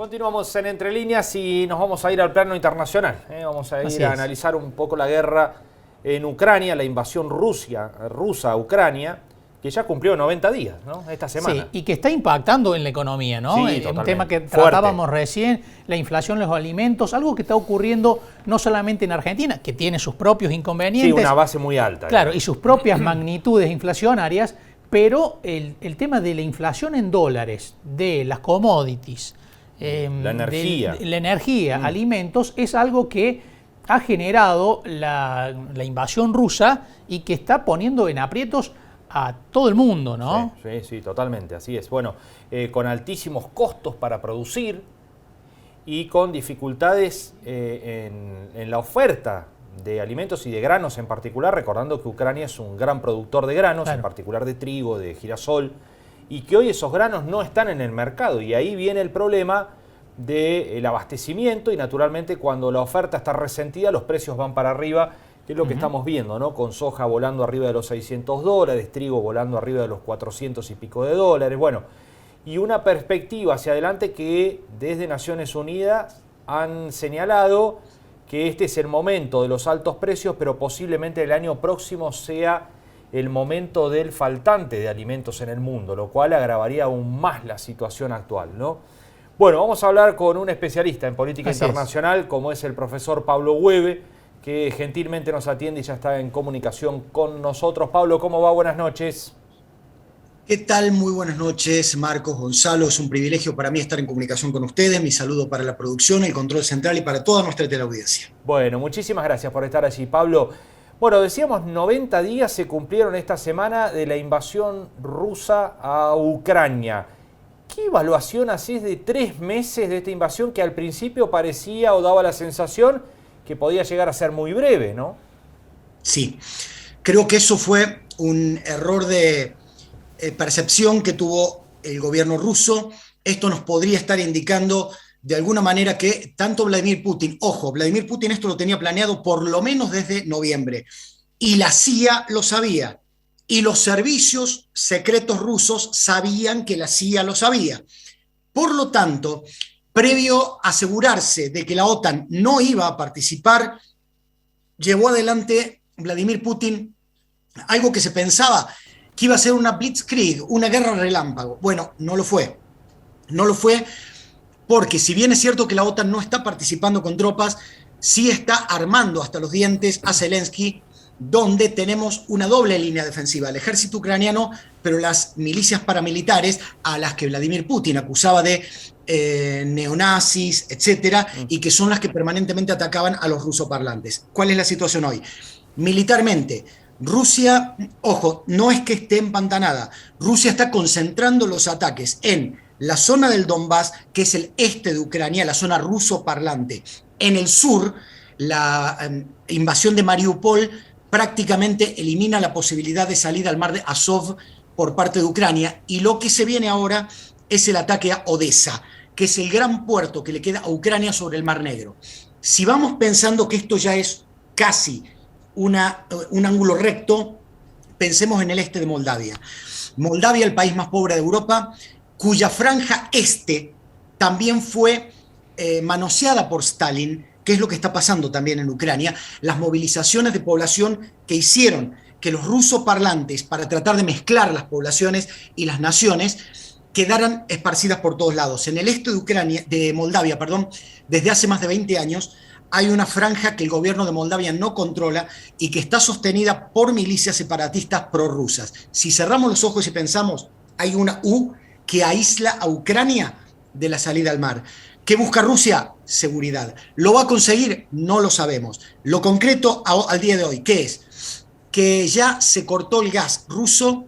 Continuamos en Entre Líneas y nos vamos a ir al plano internacional. Vamos a ir a analizar un poco la guerra en Ucrania, la invasión rusa a Ucrania, que ya cumplió 90 días, ¿no? Esta semana. Sí, y que está impactando en la economía, ¿no? Sí, un tema que tratábamos recién, la inflación de los alimentos, algo que está ocurriendo no solamente en Argentina, que tiene sus propios inconvenientes. Sí, una base muy alta. Claro, y sus propias magnitudes inflacionarias, pero el tema de la inflación en dólares, de las commodities, la energía, alimentos, es algo que ha generado la invasión rusa y que está poniendo en aprietos a todo el mundo, ¿no? Sí, totalmente, así es. Bueno, con altísimos costos para producir y con dificultades en la oferta de alimentos y de granos en particular, recordando que Ucrania es un gran productor de granos, claro, en particular de trigo, de girasol, y que hoy esos granos no están en el mercado, y ahí viene el problema del abastecimiento, y naturalmente cuando la oferta está resentida los precios van para arriba, que es lo que estamos viendo, ¿no? Con soja volando arriba de los $600, trigo volando arriba de los 400 y pico de dólares, bueno, y una perspectiva hacia adelante que desde Naciones Unidas han señalado que este es el momento de los altos precios, pero posiblemente el año próximo sea el momento del faltante de alimentos en el mundo, lo cual agravaría aún más la situación actual, ¿no? Bueno, vamos a hablar con un especialista en política internacional, como es el profesor Pablo Hueve, que gentilmente nos atiende y ya está en comunicación con nosotros. Pablo, ¿cómo va? Buenas noches. ¿Qué tal? Muy buenas noches, Marcos, Gonzalo. Es un privilegio para mí estar en comunicación con ustedes. Mi saludo para la producción, el control central y para toda nuestra teleaudiencia. Bueno, muchísimas gracias por estar allí, Pablo. Bueno, decíamos 90 días se cumplieron esta semana de la invasión rusa a Ucrania. ¿Qué evaluación hacés de 3 meses de esta invasión que al principio parecía o daba la sensación que podía llegar a ser muy breve, ¿no? Sí, creo que eso fue un error de percepción que tuvo el gobierno ruso. Esto nos podría estar indicando de alguna manera que tanto Vladimir Putin, ojo, Vladimir Putin esto lo tenía planeado por lo menos desde noviembre, y la CIA lo sabía, y los servicios secretos rusos sabían que la CIA lo sabía. Por lo tanto, previo a asegurarse de que la OTAN no iba a participar, llevó adelante Vladimir Putin algo que se pensaba que iba a ser una blitzkrieg, una guerra relámpago. Bueno, no lo fue. No lo fue porque si bien es cierto que la OTAN no está participando con tropas, sí está armando hasta los dientes a Zelensky, donde tenemos una doble línea defensiva, el ejército ucraniano, pero las milicias paramilitares a las que Vladimir Putin acusaba de neonazis, etcétera, y que son las que permanentemente atacaban a los rusoparlantes. ¿Cuál es la situación hoy? Militarmente, Rusia, ojo, no es que esté empantanada, Rusia está concentrando los ataques en la zona del Donbass, que es el este de Ucrania, la zona ruso-parlante. En el sur, la invasión de Mariupol prácticamente elimina la posibilidad de salida al mar de Azov por parte de Ucrania, y lo que se viene ahora es el ataque a Odessa, que es el gran puerto que le queda a Ucrania sobre el Mar Negro. Si vamos pensando que esto ya es casi un ángulo recto, pensemos en el este de Moldavia. Moldavia, el país más pobre de Europa, cuya franja este también fue manoseada por Stalin, que es lo que está pasando también en Ucrania, las movilizaciones de población que hicieron que los rusoparlantes, para tratar de mezclar las poblaciones y las naciones, quedaran esparcidas por todos lados. En el este de Ucrania, de Moldavia, desde hace más de 20 años, hay una franja que el gobierno de Moldavia no controla y que está sostenida por milicias separatistas prorrusas. Si cerramos los ojos y pensamos, hay una U que aísla a Ucrania de la salida al mar. ¿Qué busca Rusia? Seguridad. ¿Lo va a conseguir? No lo sabemos. Lo concreto al día de hoy, ¿qué es? Que ya se cortó el gas ruso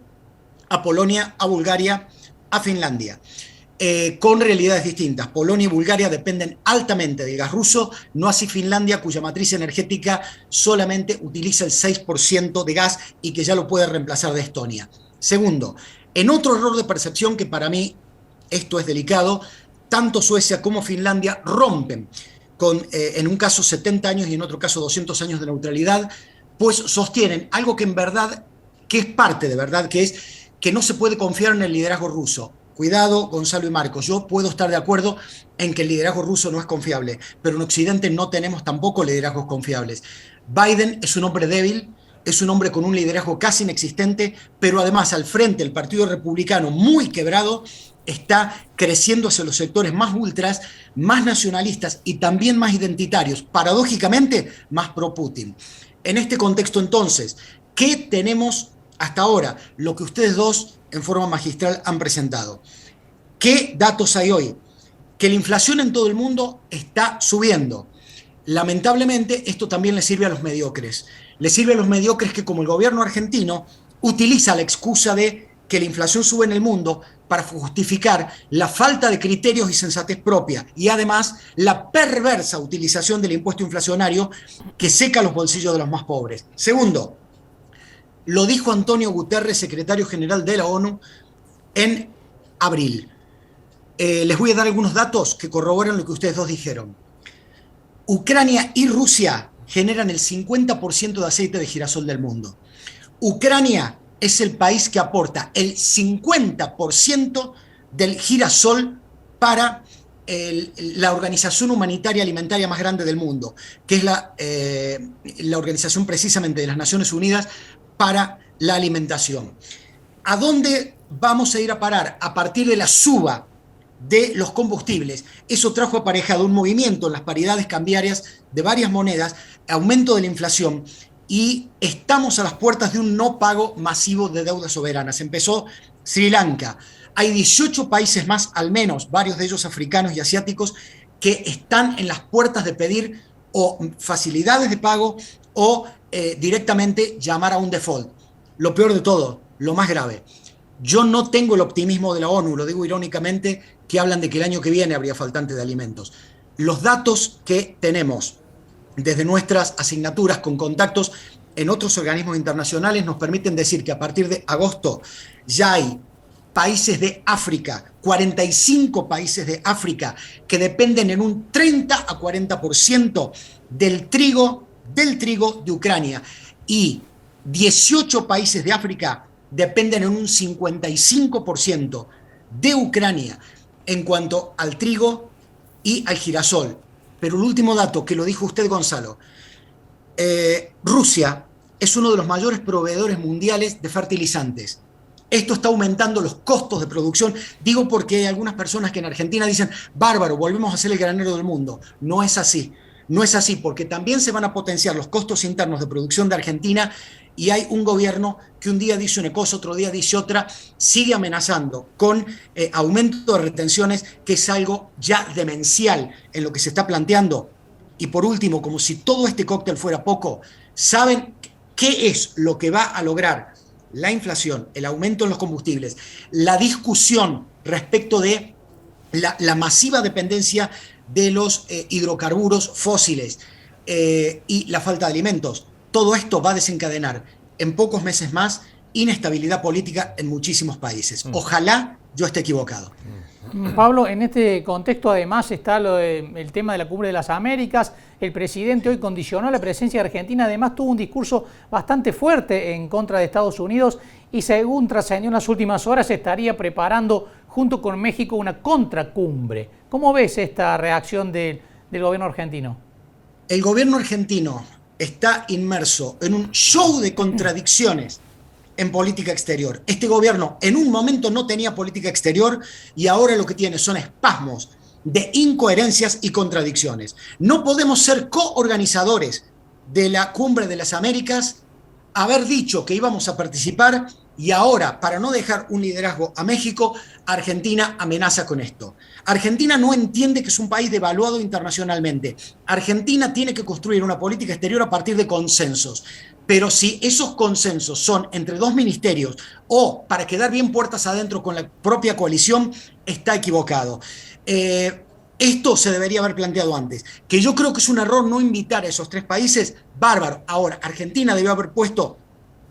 a Polonia, a Bulgaria, a Finlandia, con realidades distintas. Polonia y Bulgaria dependen altamente del gas ruso, no así Finlandia, cuya matriz energética solamente utiliza el 6% de gas y que ya lo puede reemplazar de Estonia. Segundo, en otro error de percepción que para mí esto es delicado, tanto Suecia como Finlandia rompen con, en un caso 70 años y en otro caso 200 años de neutralidad, pues sostienen algo que en verdad, que es parte de verdad, que es que no se puede confiar en el liderazgo ruso. cuidado, Gonzalo y Marcos, yo puedo estar de acuerdo en que el liderazgo ruso no es confiable, pero en Occidente no tenemos tampoco liderazgos confiables. Biden es un hombre débil, es un hombre con un liderazgo casi inexistente, pero además al frente el Partido Republicano, muy quebrado, está creciendo hacia los sectores más ultras, más nacionalistas y también más identitarios, paradójicamente más pro-Putin. En este contexto entonces, ¿qué tenemos hasta ahora? Lo que ustedes dos en forma magistral han presentado. ¿Qué datos hay hoy? Que la inflación en todo el mundo está subiendo. Lamentablemente, esto también le sirve a los mediocres. Le sirve a los mediocres que, como el gobierno argentino, utiliza la excusa de que la inflación sube en el mundo para justificar la falta de criterios y sensatez propia y además la perversa utilización del impuesto inflacionario que seca los bolsillos de los más pobres. Segundo, lo dijo Antonio Guterres, secretario general de la ONU, en abril. Les voy a dar algunos datos que corroboran lo que ustedes dos dijeron. Ucrania y Rusia generan el 50% de aceite de girasol del mundo. Ucrania es el país que aporta el 50% del girasol para la organización humanitaria alimentaria más grande del mundo, que es la organización precisamente de las Naciones Unidas para la alimentación. ¿A dónde vamos a ir a parar? A partir de la suba de los combustibles. Eso trajo aparejado un movimiento en las paridades cambiarias de varias monedas, aumento de la inflación, y estamos a las puertas de un no pago masivo de deudas soberanas. Empezó Sri Lanka. Hay 18 países más, al menos, varios de ellos africanos y asiáticos, que están en las puertas de pedir o facilidades de pago o directamente llamar a un default. Lo peor de todo, lo más grave, yo no tengo el optimismo de la ONU, lo digo irónicamente, que hablan de que el año que viene habría faltante de alimentos. Los datos que tenemos desde nuestras asignaturas con contactos en otros organismos internacionales nos permiten decir que a partir de agosto ya hay países de África, 45 países de África, que dependen en un 30 a 40% del trigo de Ucrania, y 18 países de África dependen en un 55% de Ucrania en cuanto al trigo y al girasol. Pero el último dato, que lo dijo usted, Gonzalo, Rusia es uno de los mayores proveedores mundiales de fertilizantes. Esto está aumentando los costos de producción. Digo porque hay algunas personas que en Argentina dicen, bárbaro, volvemos a ser el granero del mundo. No es así. No es así, porque también se van a potenciar los costos internos de producción de Argentina, y hay un gobierno que un día dice una cosa, otro día dice otra, sigue amenazando con aumento de retenciones, que es algo ya demencial en lo que se está planteando. Y por último, como si todo este cóctel fuera poco, ¿saben qué es lo que va a lograr la inflación, el aumento en los combustibles, la discusión respecto de la masiva dependencia de los hidrocarburos fósiles y la falta de alimentos? Todo esto va a desencadenar en pocos meses más inestabilidad política en muchísimos países. Ojalá yo esté equivocado. Pablo, en este contexto además está el tema de la Cumbre de las Américas. El presidente hoy condicionó la presencia de Argentina, además tuvo un discurso bastante fuerte en contra de Estados Unidos, y según trascendió en las últimas horas, se estaría preparando junto con México una contracumbre. ¿Cómo ves esta reacción del gobierno argentino? El gobierno argentino está inmerso en un show de contradicciones en política exterior. Este gobierno en un momento no tenía política exterior y ahora lo que tiene son espasmos de incoherencias y contradicciones. No podemos ser coorganizadores de la Cumbre de las Américas, haber dicho que íbamos a participar, y ahora, para no dejar un liderazgo a México, Argentina amenaza con esto. Argentina no entiende que es un país devaluado internacionalmente. Argentina tiene que construir una política exterior a partir de consensos. Pero si esos consensos son entre dos ministerios o para quedar bien puertas adentro con la propia coalición, está equivocado. Esto se debería haber planteado antes. Que yo creo que es un error no invitar a esos tres países, bárbaro. Ahora, Argentina debió haber puesto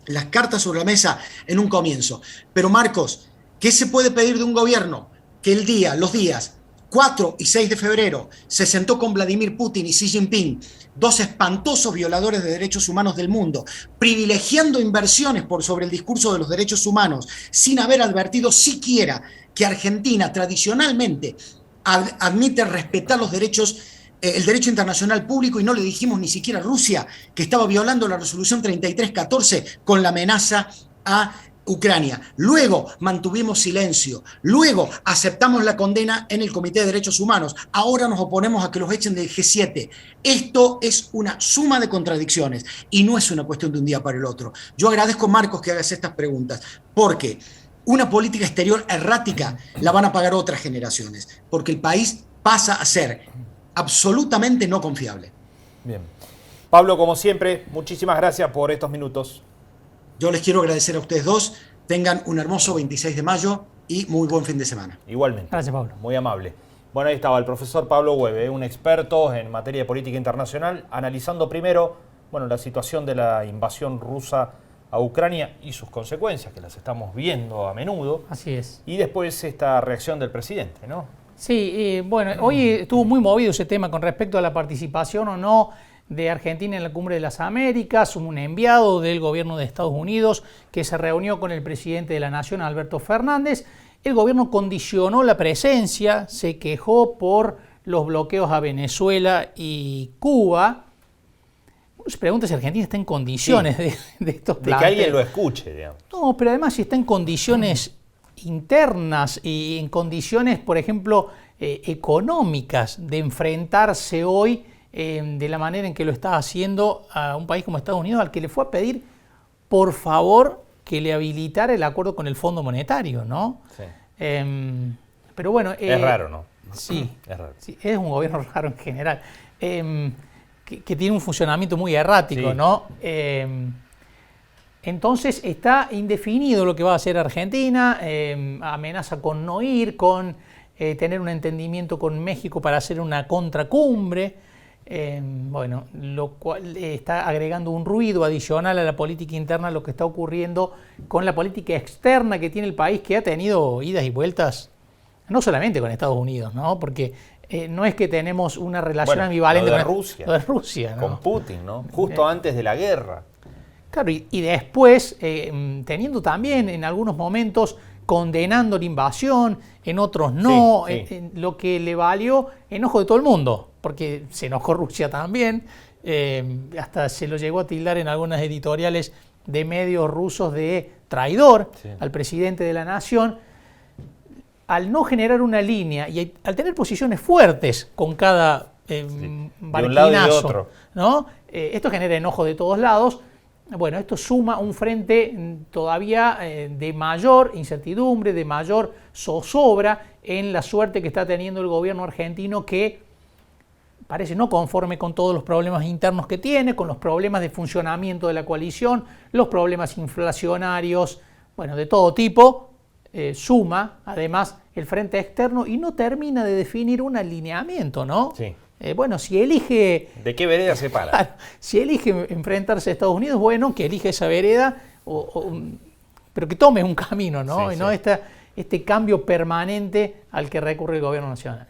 las cartas sobre la mesa en un comienzo. Pero Marcos, ¿qué se puede pedir de un gobierno que los días 4 y 6 de febrero se sentó con Vladimir Putin y Xi Jinping, dos espantosos violadores de derechos humanos del mundo, privilegiando inversiones por sobre el discurso de los derechos humanos, sin haber advertido siquiera que Argentina tradicionalmente admite respetar los derechos, el derecho internacional público, y no le dijimos ni siquiera a Rusia que estaba violando la resolución 3314 con la amenaza a Ucrania. Luego mantuvimos silencio, luego aceptamos la condena en el Comité de Derechos Humanos, ahora nos oponemos a que los echen del G7. Esto es una suma de contradicciones y no es una cuestión de un día para el otro. Yo agradezco, Marcos, que hagas estas preguntas, porque una política exterior errática la van a pagar otras generaciones, porque el país pasa a ser absolutamente no confiable. Bien. Pablo, como siempre, muchísimas gracias por estos minutos. Yo les quiero agradecer a ustedes dos. Tengan un hermoso 26 de mayo y muy buen fin de semana. Igualmente. Gracias, Pablo. Muy amable. Bueno, ahí estaba el profesor Pablo Hueve, un experto en materia de política internacional, analizando primero, bueno, la situación de la invasión rusa a Ucrania y sus consecuencias, que las estamos viendo a menudo. Así es. Y después esta reacción del presidente, ¿no? Sí, bueno, hoy estuvo muy movido ese tema con respecto a la participación o no de Argentina en la Cumbre de las Américas. Un enviado del gobierno de Estados Unidos que se reunió con el presidente de la Nación, Alberto Fernández. El gobierno condicionó la presencia, se quejó por los bloqueos a Venezuela y Cuba. Uno se pregunta si Argentina está en condiciones de estos planteos. De que alguien lo escuche, digamos. No, pero además si está en condiciones internas y en condiciones, por ejemplo, económicas, de enfrentarse hoy de la manera en que lo está haciendo a un país como Estados Unidos, al que le fue a pedir, por favor, que le habilitara el acuerdo con el Fondo Monetario, ¿no? Sí. Pero bueno... es raro, ¿no? Sí, es raro. Sí, es un gobierno raro en general, que tiene un funcionamiento muy errático, sí, ¿no? Entonces está indefinido lo que va a hacer Argentina, amenaza con no ir, con tener un entendimiento con México para hacer una contracumbre, bueno, lo cual está agregando un ruido adicional a la política interna, lo que está ocurriendo con la política externa que tiene el país, que ha tenido idas y vueltas, no solamente con Estados Unidos, ¿no? Porque no es que tenemos una relación ambivalente con Rusia, ¿no? Con Putin, ¿no? Justo antes de la guerra. Claro, y después, teniendo también en algunos momentos condenando la invasión, en otros no, sí. Lo que le valió enojo de todo el mundo, porque se enojó Rusia también, hasta se lo llegó a tildar en algunas editoriales de medios rusos de traidor, sí, al presidente de la nación, al no generar una línea y al tener posiciones fuertes con cada barquinazo, de un lado y de otro, ¿no? Esto genera enojo de todos lados. Bueno, esto suma un frente todavía de mayor incertidumbre, de mayor zozobra en la suerte que está teniendo el gobierno argentino, que parece no conforme con todos los problemas internos que tiene, con los problemas de funcionamiento de la coalición, los problemas inflacionarios, bueno, de todo tipo, suma además el frente externo y no termina de definir un alineamiento, ¿no? Sí. Bueno, si elige... ¿De qué vereda se para? Claro, si elige enfrentarse a Estados Unidos, bueno, que elige esa vereda, pero que tome un camino, ¿no? Sí, y no este cambio permanente al que recurre el gobierno nacional.